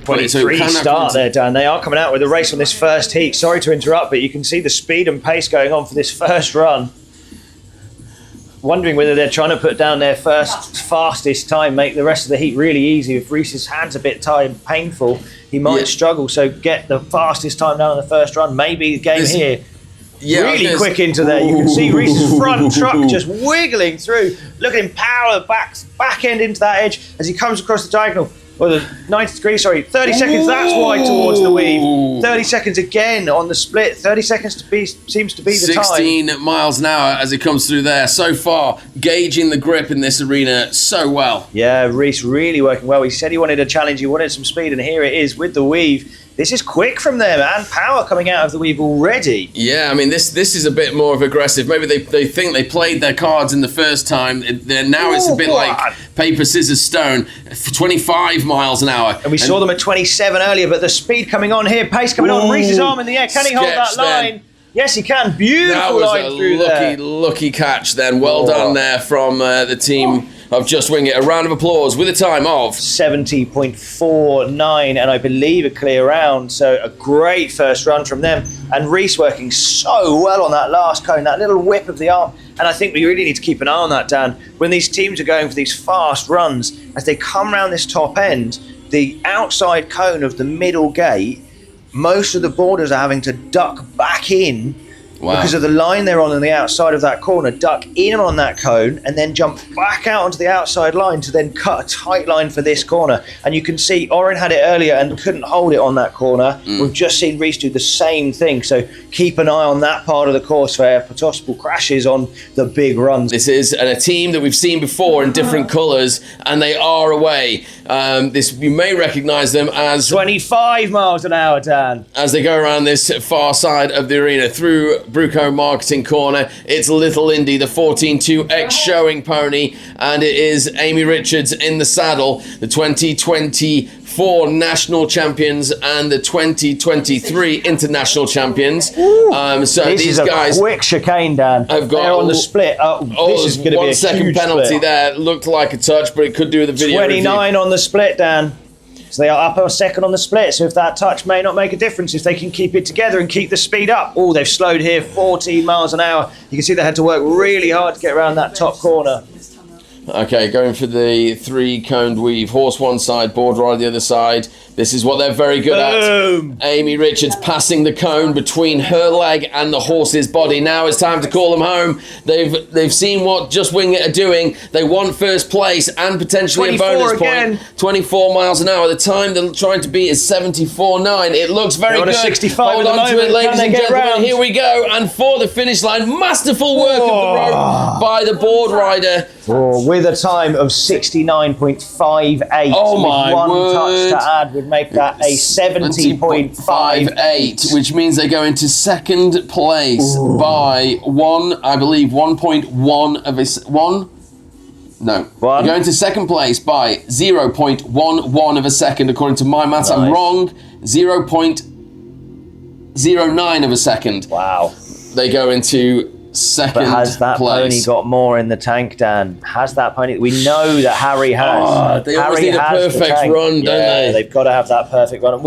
23 start there, Dan. They are coming out with a race on this first heat. Sorry to interrupt, but you can see the speed and pace going on for this first run. Wondering whether they're trying to put down their first fastest time, make the rest of the heat really easy. If Reese's hand's a bit tired and painful, he might struggle. So get the fastest time down on the first run. Maybe the game here. Really quick into there. You can see Reese's front truck just wiggling through. Look at him power back end into that edge as he comes across the diagonal. Well, the 90 degrees, 30 seconds, that's wide towards the weave. 30 seconds again on the split. 30 seconds seems to be the 16 time. Miles an hour as it comes through there. So far, gauging the grip in this arena so well. Yeah, Reese really working well. He said he wanted a challenge, he wanted some speed, and here it is with the weave. This is quick from them, and power coming out of the weave already. Yeah, I mean, this is a bit more of aggressive. Maybe they think they played their cards in the first time. Now it's a bit like paper, scissors, stone. For 25 miles an hour. And we saw them at 27 earlier, but the speed coming on here, pace coming on. Reese's arm in the air. Can he hold that line? Then. Yes, he can. Beautiful line through there. That was a lucky catch then. Well done there from the team of Just Wing It. A round of applause with a time of 70.49, and I believe a clear round. So a great first run from them. And Reese working so well on that last cone, that little whip of the arm. And I think we really need to keep an eye on that, Dan. When these teams are going for these fast runs, as they come around this top end, the outside cone of the middle gate, most of the boarders are having to duck back in because of the line they're on the outside of that corner, duck in on that cone and then jump back out onto the outside line to then cut a tight line for this corner. And you can see Oren had it earlier and couldn't hold it on that corner. We've just seen Reese do the same thing. So keep an eye on that part of the course for possible crashes on the big runs. This is a team that we've seen before in different colours, and they are away. You may recognise them as 25 miles an hour, Dan. As they go around this far side of the arena through Bruco Marketing Corner. It's Little Indy, the 14-2X showing pony, and it is Amy Richards in the saddle, the 2024 national champions and the 2023 international champions. So this these is guys, a quick chicane, Dan. Have got they're on the split. This is going to be a 1 second huge penalty split. there. Looked like a touch, but it could do with the video 29 review. on the split, Dan. So they are up a second on the split, so if that touch may not make a difference, if they can keep it together and keep the speed up. Oh, they've slowed here, 14 miles an hour. You can see they had to work really hard to get around that top corner. Okay, going for the 3-coned weave. Horse one side, board rider the other side. This is what they're very good at. Amy Richards passing the cone between her leg and the horse's body. Now it's time to call them home. They've seen what Just Wing It are doing. They want first place and potentially a bonus point. 24 miles an hour. The time they're trying to beat is 74.9. It looks very good. 65 Hold on to it, ladies and gentlemen. Here we go. And for the finish line, masterful work of the rope by the board rider. With a time of 69.58. Oh my with one word. touch to add would make that a 70.58, which means they go into second place by 1.1 of a one. No, One. they go into second place by 0.11 of a second according to my maths. I'm wrong. 0.09 of a second. Wow. They go into second But has that pony got more in the tank, Dan? Has that pony? We know that Harry has. They always need a perfect run, don't they? They've got to have that perfect run.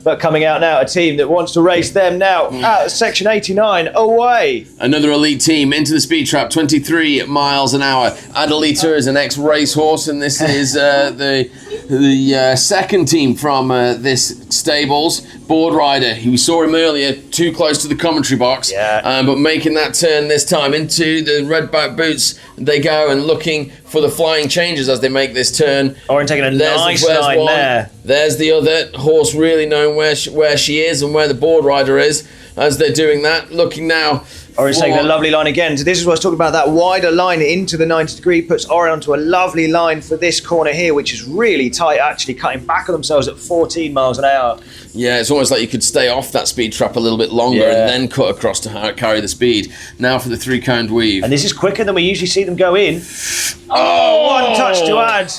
But coming out now, a team that wants to race them now at section 89 away. Another elite team into the speed trap, 23 miles an hour. Adelita is an ex-racehorse, and this is the second team from this stables. Board rider, we saw him earlier, too close to the commentary box, but making that turn this time into the red back boots. They go and looking for the flying changes as they make this turn. Oren taking a nice line there. There's the other horse, really knowing where she is and where the board rider is as they're doing that. Looking now. Oren's taking a lovely line again. So this is what I was talking about, that wider line into the 90 degree puts Oren onto a lovely line for this corner here, which is really tight, actually cutting back on themselves at 14 miles an hour. Yeah, it's almost like you could stay off that speed trap a little bit longer and then cut across to carry the speed. Now for the 3-coned weave. And this is quicker than we usually see them go in. One touch to add.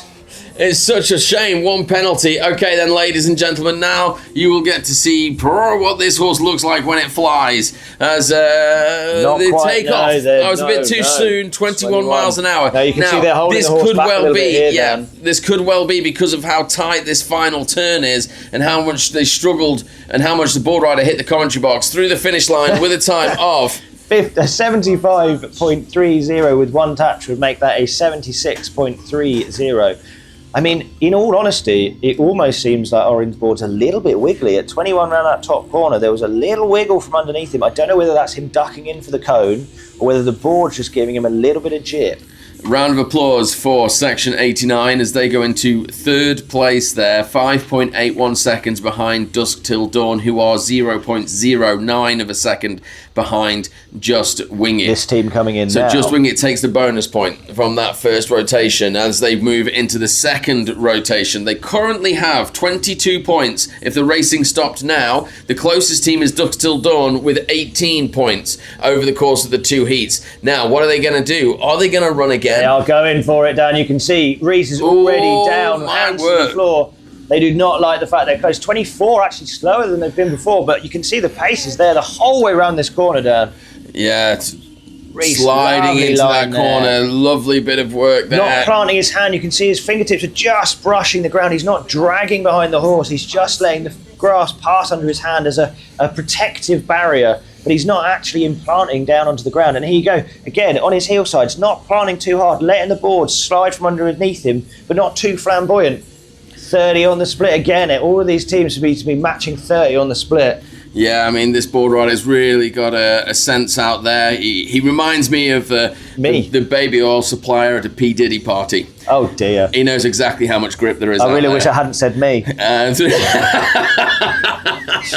It's such a shame. One penalty. Okay, then, ladies and gentlemen, now you will get to see what this horse looks like when it flies. As the takeoff. I was a bit too soon. 21 miles an hour. Now you can see they're holding the horse back a little bit here, Dan. This could well be because of how tight this final turn is and how much they struggled and how much the board rider hit the commentary box through the finish line with a time of... 75.30 with one touch would make that a 76.30. I mean, in all honesty, it almost seems like Horseboard's a little bit wiggly. At 21 round that top corner, there was a little wiggle from underneath him. I don't know whether that's him ducking in for the cone or whether the board's just giving him a little bit of jip. Round of applause for section 89 as they go into third place there, 5.81 seconds behind Dusk Till Dawn, who are 0.09 of a second behind Just Wing It. This team coming in now. So Just Wing It takes the bonus point from that first rotation as they move into the second rotation. They currently have 22 points. If the racing stopped now, the closest team is Dusk Till Dawn with 18 points over the course of the two heats. Now, what are they going to do? Are they going to run again? They are going for it, Dan. You can see Reese is already down hands to the floor. They do not like the fact they're close. 24 actually slower than they've been before, but you can see the pace is there the whole way around this corner, Dan. Yeah, it's Reese, sliding into that corner. There. Lovely bit of work there. Not planting his hand. You can see his fingertips are just brushing the ground. He's not dragging behind the horse. He's just letting the grass pass under his hand as a protective barrier. But he's not actually implanting down onto the ground. And here you go, again, on his heel sides, not planting too hard, letting the board slide from underneath him, but not too flamboyant. 30 on the split again. All of these teams to be matching 30 on the split. Yeah, I mean, this board rider's really got a sense out there. He reminds me of the baby oil supplier at a P. Diddy party. Oh, dear. He knows exactly how much grip there is. I really wish I hadn't said me.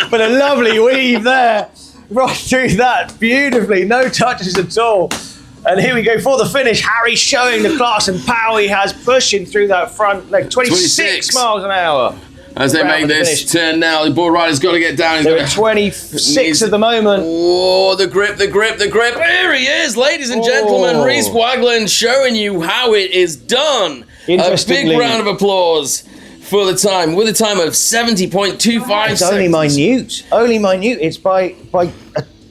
But a lovely weave there. Right through that beautifully, no touches at all. And here we go for the finish. Harry showing the class and power he has, pushing through that front leg. 26 miles an hour. As they make this turn now, the bull rider's got to get down. They're at 26 at the moment. Oh, the grip. Here he is, ladies and gentlemen. Reese Wagland showing you how it is done. A big round of applause for the time, with a time of 70.25 seconds. It's only minute. It's by a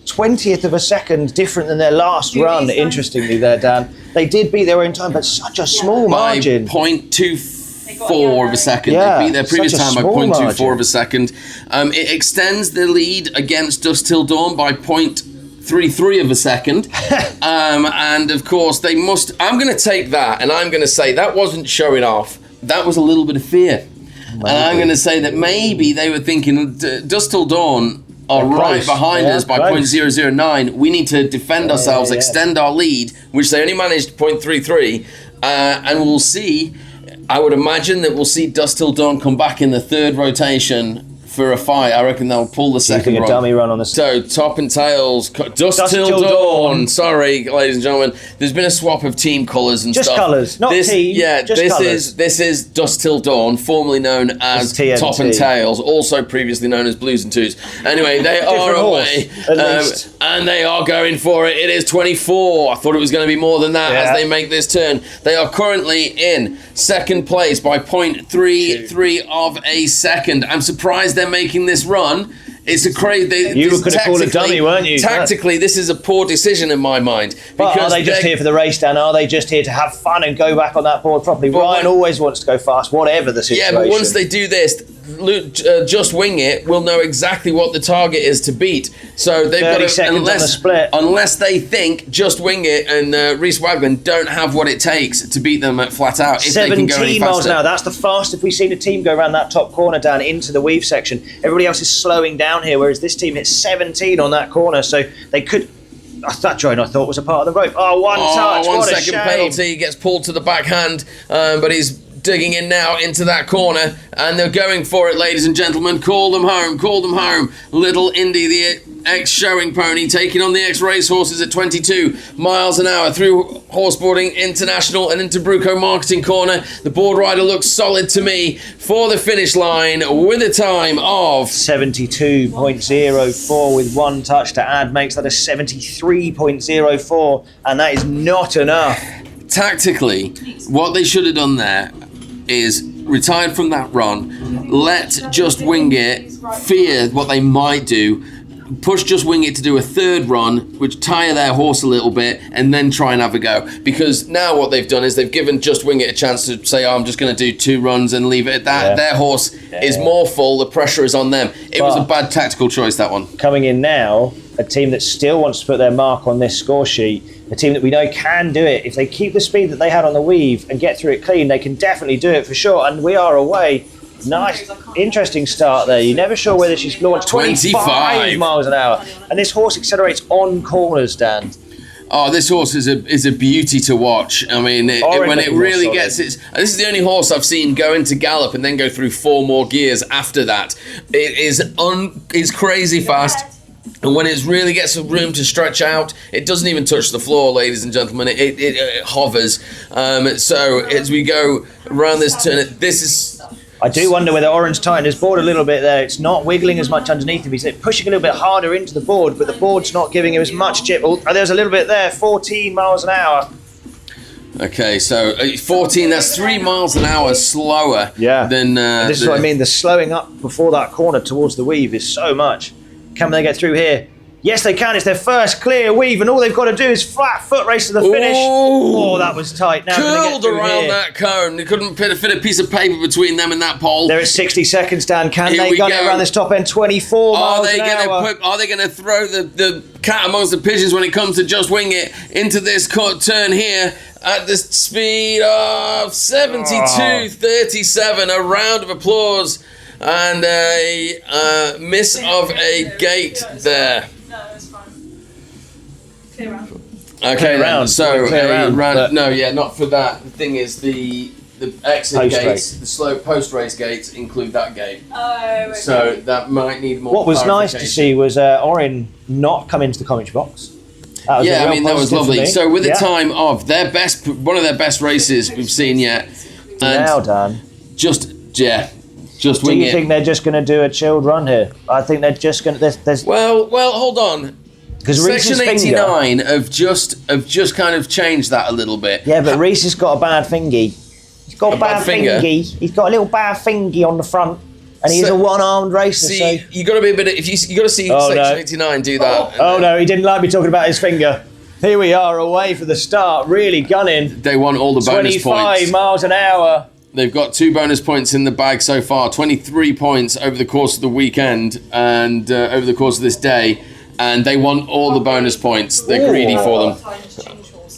20th of a second different than their last run, interestingly there, Dan. They did beat their own time, but such a small margin. By 0.24 of a second. Yeah, they beat their previous time by 0.24 of a second. It extends the lead against Dusk Till Dawn by 0.33 of a second. And of course, they must... I'm going to take that, and I'm going to say that wasn't showing off. That was a little bit of fear. Maybe. And I'm going to say that maybe they were thinking, Dusk Till Dawn are right behind us by 0.009. We need to defend ourselves, extend our lead, which they only managed 0.33. And we'll see, I would imagine that we'll see Dusk Till Dawn come back in the third rotation for a fight. I reckon they'll pull the second run. A dummy run on the... So, top and tails, Dusk Till Dawn. Sorry, ladies and gentlemen. There's been a swap of team colours and stuff. Just colours, not team. Yeah, this is Dusk Till Dawn, formerly known as Top and Tails, also previously known as Blues and Twos. Anyway, they are away, and they are going for it. It is 24. I thought it was going to be more than that as they make this turn. They are currently in second place by 0.33 of a second. I'm surprised they're making this run. It's a crazy... You were going to call a dummy, weren't you? Tactically, this is a poor decision in my mind. But are they just here for the race, Dan? Are they just here to have fun and go back on that board properly? Ryan always wants to go fast, whatever the situation. Yeah, but once they do this, Just Wing It will know exactly what the target is to beat. So they've got to... 30 seconds on the split. Unless they think Just Wing It and Reese Wagland don't have what it takes to beat them at flat out. If 17 they can go any miles faster. an hour. That's the fastest we've seen a team go around that top corner down into the weave section. Everybody else is slowing down here, whereas this team hit 17 on that corner, so they could... That joint I thought was a part of the rope. One touch. 1 what a second shame. penalty. Gets pulled to the backhand, but he's digging in now into that corner, and they're going for it, ladies and gentlemen. Call them home. Little Indy, the ex-showing pony, taking on the ex-race horses at 22 miles an hour through Horseboarding International and into Bruco Marketing Corner. The board rider looks solid to me for the finish line with a time of 72.04 with one touch to add makes that a 73.04, and that is not enough. Tactically, what they should have done there is retired from that run, let Just Wing It fear what they might do, push Just Wing It to do a third run, which tire their horse a little bit, and then try and have a go. Because now what they've done is they've given Just Wing It a chance to say, I'm just going to do 2 runs and leave it at that. Yeah. Their horse is more full, the pressure is on them. It was a bad tactical choice, that one. Coming in now, a team that still wants to put their mark on this score sheet, a team that we know can do it. If they keep the speed that they had on the weave and get through it clean, they can definitely do it for sure. And we are away. Nice, interesting start there. You're never sure whether she's launched 25 miles an hour. And this horse accelerates on corners, Dan. Oh, this horse is a beauty to watch. I mean, when it really gets its... This is the only horse I've seen go into gallop and then go through 4 more gears after that. It's crazy fast. And when it really gets some room to stretch out, it doesn't even touch the floor, ladies and gentlemen. It hovers. So as we go around this turn, this is... I do wonder whether Orange tightened his board a little bit there. It's not wiggling as much underneath him. He's pushing a little bit harder into the board, but the board's not giving him as much chip. Oh, there's a little bit there, 14 miles an hour. Okay, so 14, that's 3 miles an hour slower than... this is what I mean, the slowing up before that corner towards the weave is so much. Can they get through here? Yes, they can. It's their first clear weave, and all they've got to do is flat foot race to the finish. Oh, that was tight. Now curled around that cone. They couldn't fit a piece of paper between them and that pole. They're at 60 seconds, Dan. Can they gun it around this top end? 24 miles an hour. Are they going to throw the cat amongst the pigeons when it comes to Just Wing It into this turn here at the speed of 72.37? A round of applause and a miss of a gate there. No, it's fine. Clear round. Okay, round. So round. No, not for that. The thing is, the exit gates, the slow post-race gates include that gate. Oh, okay. So that might need more. What was nice to see was Orin not come into the commentary box. That was lovely. So with the time of one of their best races we've seen yet. Now, Dan. Just wing it. Do you think they're just going to do a chilled run here? I think they're just going to... Well, hold on. Because Section 89 have just kind of changed that a little bit. Yeah, but Reese has got a bad fingy. He's got a bad fingy. He's got a little bad fingy on the front, and he's a one-armed racer. See, you got to be a bit. You got to see Section 89 do that. Oh no, he didn't like me talking about his finger. Here we are away for the start, really gunning. They want all the bonus points. 25 miles an hour. They've got 2 bonus points in the bag so far, 23 points over the course of the weekend and over the course of this day, and they want all the bonus points. They're greedy for them.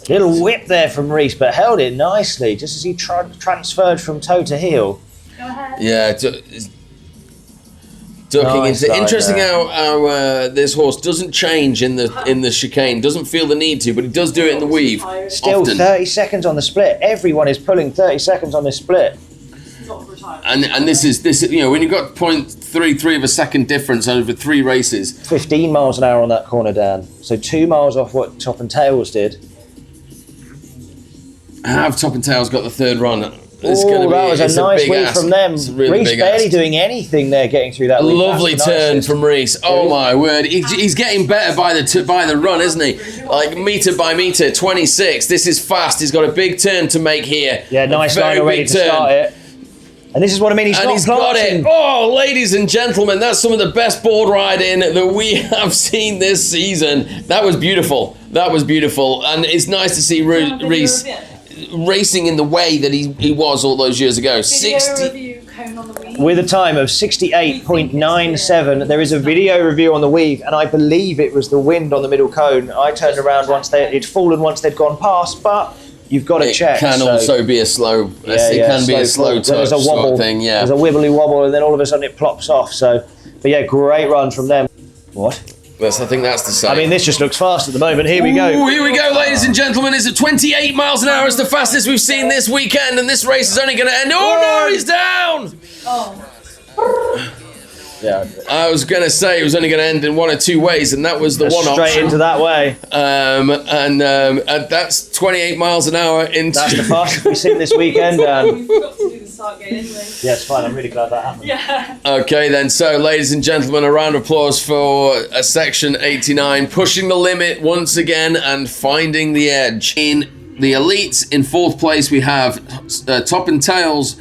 Little whip there from Reese, but held it nicely, just as he transferred from toe to heel. Go ahead. Yeah, ducking into. Interesting how this horse doesn't change in the chicane. Doesn't feel the need to, but he does do it in the weave. Still often. 30 seconds on the split. Everyone is pulling 30 seconds on this split. And this is when you've got 0.33 of a second difference over 3 races. 15 miles an hour on that corner, Dan. So 2 miles off what Top and Tails did. Have Top and Tails got the third run? That was a nice win from them. Really Reese barely doing anything there, getting through that. Lovely turn from Reese. Oh my word, he's getting better by the run, isn't he? Like metre by metre, 26. This is fast. He's got a big turn to make here. Yeah, nice line already to start it. And this is what I mean. He's got it. Oh, ladies and gentlemen, that's some of the best board riding that we have seen this season. That was beautiful. And it's nice to see Reese racing in the way that he was all those years ago. 60 with a time of 68.97. There is a video review on the weave, and I believe it was the wind on the middle cone. I turned around once it'd fallen once they'd gone past, but you've got to check. It can also be a slow. It can be a slow touch there's a wobble, sort of thing. Yeah, there's a wibbly wobble, and then all of a sudden it plops off. So, but yeah, great run from them. What? I think that's the same. I mean, this just looks fast at the moment. Here we go. Here we go, ladies and gentlemen. It's at 28 miles an hour. It's the fastest we've seen this weekend, and this race is only going to end. Oh, no, he's down! Oh. Yeah. I was going to say it was only going to end in one or two ways, and that was the one option. Straight into that way. And that's 28 miles an hour into... That's the fastest we've seen this weekend, Dan. We forgot to do the start gate anyway. Yeah, it's fine. I'm really glad that happened. Yeah. Okay, then. So, ladies and gentlemen, a round of applause for Section 89, pushing the limit once again and finding the edge. In the elites, in 4th place, we have Top and Tails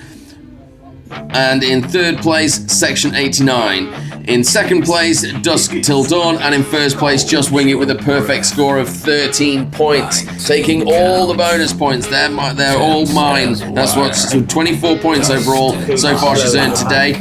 And in third place, Section 89. In second place, Dusk Till Dawn. And in first place, Just Wing It with a perfect score of 13 points. Taking all the bonus points. They're all mine. That's what's 24 points overall so far she's earned today.